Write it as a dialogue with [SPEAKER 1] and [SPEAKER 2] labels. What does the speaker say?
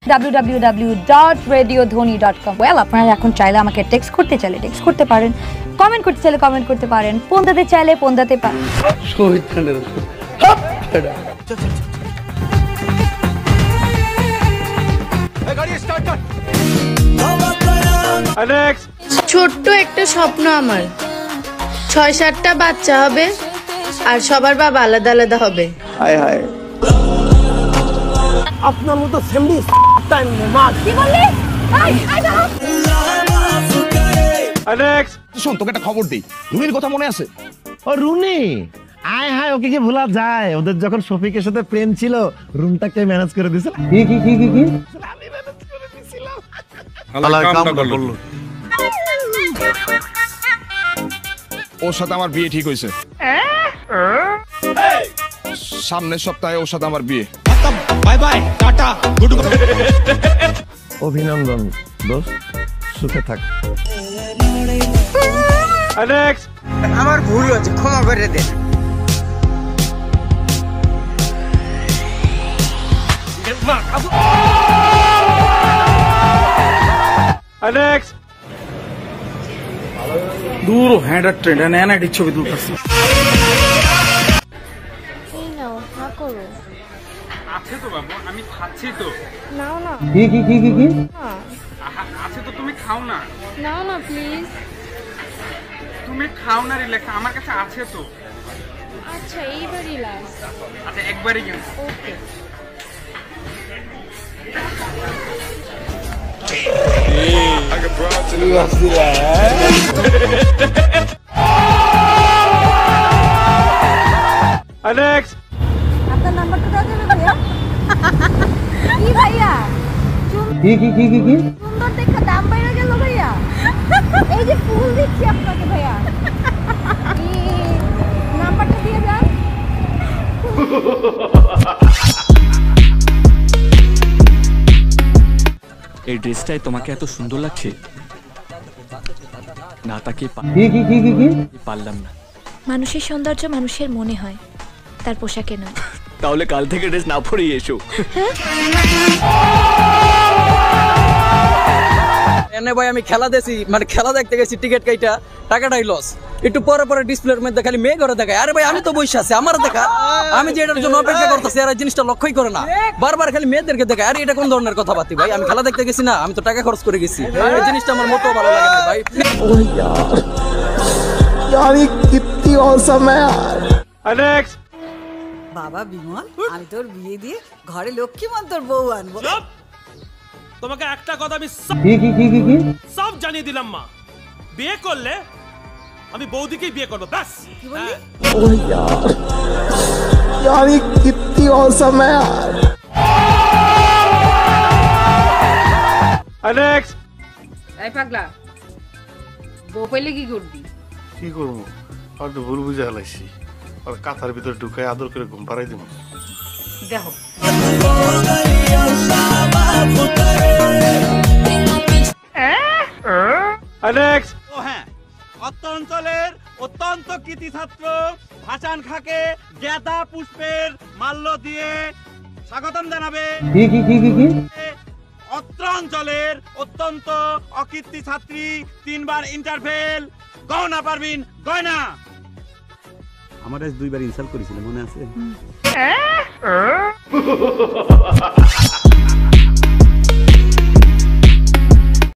[SPEAKER 1] www.radiodhoni.com well আপনারা এখন চাইলে আমাকে টেক্সট করতে চাইলে টেক্সট করতে পারেন, কমেন্ট করতে চাইলে কমেন্ট করতে পারেন, ফোন দিতে চাইলে ফোন দিতে পারেন।
[SPEAKER 2] ছোট্ট একটা স্বপ্ন আমার, ৬-৭টা বাচ্চা হবে আর সবার বাবা আলাদা আলাদা হবে।
[SPEAKER 3] হায় হায়,
[SPEAKER 4] আপনার মতো ফ্যামিলি টাইম মা
[SPEAKER 1] কি বললি?
[SPEAKER 3] শোন তোকে একটা খবর দেই, রুনির কথা মনে আছে?
[SPEAKER 4] ও রুনি, আয় হায়, ওকে কি ভোলা যায়? ওদের যখন শফিকের সাথে প্রেম ছিল, রুমটাকে ম্যানেজ করে দিয়েছিল। কি কি কি কি কি আমি ম্যানেজ করে দিয়েছিলাম।
[SPEAKER 3] ওর সাথে আমার বিয়ে ঠিক হয়েছে, সামনের সপ্তাহে ওর সাথে আমার বিয়ে। Bye bye, tata, good bye.
[SPEAKER 4] অভিনন্দন দোস্ত, সুখে থাক।
[SPEAKER 5] আমার ভুল হয়েছে, ক্ষমা করে দে।
[SPEAKER 6] দূর হ্যান্ডার ট্রেন্ড এনআইডি ছবি তুলতেছি।
[SPEAKER 7] আছে তো বাবু, আমি খাচ্ছি তো।
[SPEAKER 2] নাও না।
[SPEAKER 4] কি কি কি কি কি
[SPEAKER 7] আছে তো, তুমি খাও না।
[SPEAKER 2] নাও না প্লিজ।
[SPEAKER 7] তুমি খাও না, রিল্যাক্স, আমার কাছে আছে তো।
[SPEAKER 2] আচ্ছা এইবারই লাস্ট।
[SPEAKER 7] আচ্ছা একবারই কিন্তু।
[SPEAKER 2] ওকে।
[SPEAKER 1] আপনার নাম্বারটা দাও যাবে ভাইয়া? কি ভাইয়া?
[SPEAKER 4] কি কি কি কি কি
[SPEAKER 1] সুন্দর দেখে দাম বাইরে গেল ভাইয়া। এই যে ফুল দিচ্ছি আপনাকে ভাইয়া, নাম্বারটা দিয়ে যান।
[SPEAKER 8] এই ড্রেসটাই তোমাকে এত সুন্দর লাগছে না, তাকে
[SPEAKER 4] কি কি কি কি কি
[SPEAKER 8] পারলাম না।
[SPEAKER 9] মানুষের সৌন্দর্য মানুষের মনে হয়, তার পোশাকে নয়।
[SPEAKER 8] তাহলে কাল থেকে ড্রেস না পরেই এসো।
[SPEAKER 5] এনে ভাই আমি খেলা দেখছি, মানে খেলা দেখতে গেছি, টিকিট কাইটা টাকাটাই লস। একটু পরে পরে ডিসপ্লের মধ্যে খালি মেয়ে করে দেখায়। আরে ভাই আমি তো বসে আছি, আমার দেখা, আমি যে এটার জন্য অপেক্ষা করতেছি, আর এই জিনিসটা লক্ষ্যই করে না, বারবার খালি মেয়েদেরকে দেখায়। আরে এটা কোন ধরনের কথাবার্তা ভাই? আমি খেলা দেখতে গেছি না, আমি তো টাকা খরচ করে গেছি, এই জিনিসটা আমার মোটেও ভালো লাগে না ভাই।
[SPEAKER 4] কিত্তি অসম यार।
[SPEAKER 10] বাবা বিমল, আমি তোর বিয়ে দিয়ে ঘরে লক্ষ্মীমন্তর বউ আনবো।
[SPEAKER 6] তোমাকে একটা কথা আমি
[SPEAKER 4] কি কি কি কি কি
[SPEAKER 6] সব জানিয়ে দিলাম মা, বিয়ে করলে আমি বৌদিকেই বিয়ে করবো, ব্যাস।
[SPEAKER 10] কি বললি?
[SPEAKER 4] यार ये कितनी औसम है यार।
[SPEAKER 2] এই পাগলা, বউ পেলে কি করবি?
[SPEAKER 11] কি করবো, আর তো ভুল বুঝে হালাইছি, আর কাঁথার ভিতরে ঢুকাই আদর করে ঘুম পাড়াই দিব।
[SPEAKER 2] দেখো
[SPEAKER 6] অত্র অঞ্চলের অত্যন্ত কৃতি ছাত্র ভাসান খাকে জ্ঞাতা পুষ্পের মাল্য দিয়ে স্বাগতম জানাবে।
[SPEAKER 4] কি কি কি কি কি
[SPEAKER 6] অত্র অঞ্চলের অত্যন্ত অকীর্তি ছাত্রী, 3 বার ইন্টারফেল গহনা পারবিন গয়না।
[SPEAKER 5] আমার আজ 2বার ইনসাল্ট করেছিল, মনে আছে?